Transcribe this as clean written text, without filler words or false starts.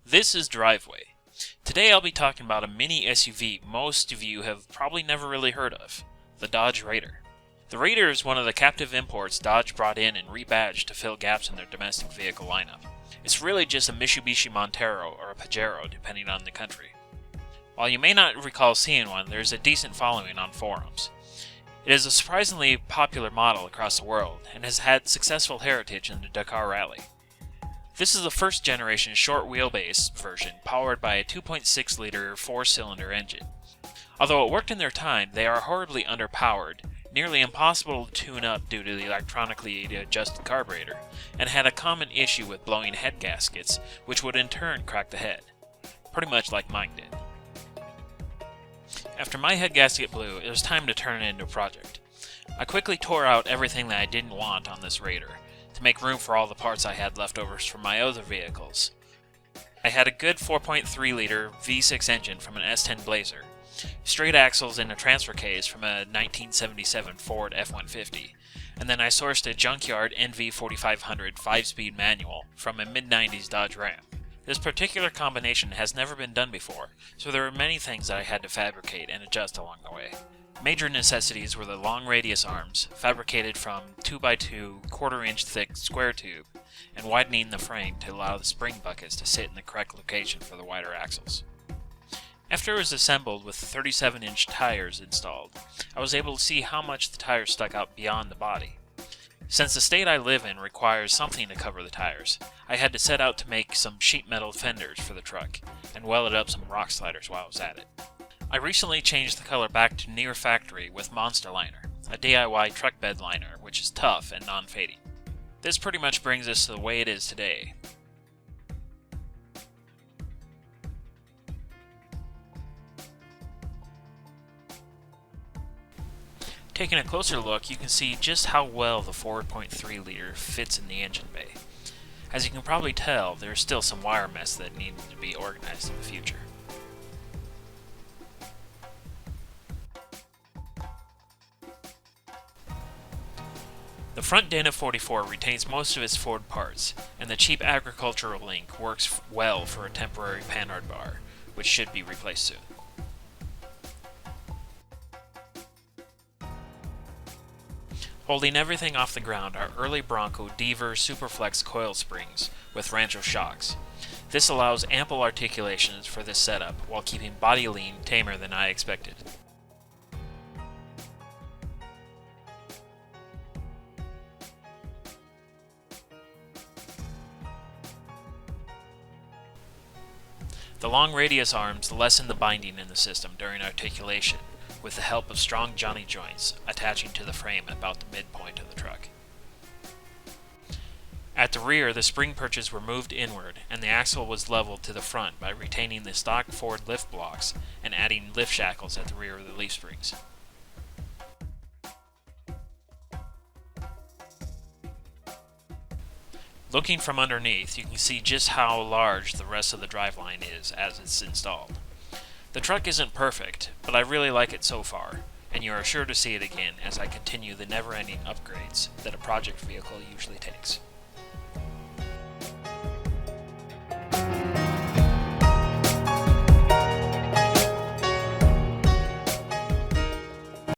This is Driveway. Today I'll be talking about a mini SUV most of you have probably never really heard of, the Dodge Raider. The Raider is one of the captive imports Dodge brought in and rebadged to fill gaps in their domestic vehicle lineup. It's really just a Mitsubishi Montero or a Pajero depending on the country. While you may not recall seeing one, there's a decent following on forums. It is a surprisingly popular model across the world and has had successful heritage in the Dakar Rally. This is the first generation short wheelbase version powered by a 2.6-liter 4-cylinder engine. Although it worked in their time, they are horribly underpowered, nearly impossible to tune up due to the electronically adjusted carburetor, and had a common issue with blowing head gaskets, which would in turn crack the head. Pretty much like mine did. After my head gasket blew, it was time to turn it into a project. I quickly tore out everything that I didn't want on this Raider, to make room for all the parts I had leftovers from my other vehicles. I had a good 4.3-liter V6 engine from an S10 Blazer, straight axles in a transfer case from a 1977 Ford F150, and then I sourced a junkyard NV4500 5-speed manual from a mid-90s Dodge Ram. This particular combination has never been done before, so there were many things that I had to fabricate and adjust along the way. Major necessities were the long radius arms, fabricated from 2x2 1/4-inch thick square tube, and widening the frame to allow the spring buckets to sit in the correct location for the wider axles. After it was assembled with 37-inch tires installed, I was able to see how much the tires stuck out beyond the body. Since the state I live in requires something to cover the tires, I had to set out to make some sheet metal fenders for the truck, and welded up some rock sliders while I was at it. I recently changed the color back to near factory with Monster Liner, a DIY truck bed liner which is tough and non-fading. This pretty much brings us to the way it is today. Taking a closer look, you can see just how well the 4.3-liter fits in the engine bay. As you can probably tell, there is still some wire mess that needs to be organized in the future. The front Dana 44 retains most of its Ford parts, and the cheap agricultural link works well for a temporary panhard bar, which should be replaced soon. Holding everything off the ground are early Bronco Deaver Superflex coil springs with Rancho shocks. This allows ample articulations for this setup while keeping body lean tamer than I expected. The long radius arms lessen the binding in the system during articulation, with the help of strong Johnny joints attaching to the frame about the midpoint of the truck. At the rear, the spring perches were moved inward, and the axle was leveled to the front by retaining the stock Ford lift blocks and adding lift shackles at the rear of the leaf springs. Looking from underneath, you can see just how large the rest of the driveline is as it's installed. The truck isn't perfect, but I really like it so far, and you are sure to see it again as I continue the never-ending upgrades that a project vehicle usually takes.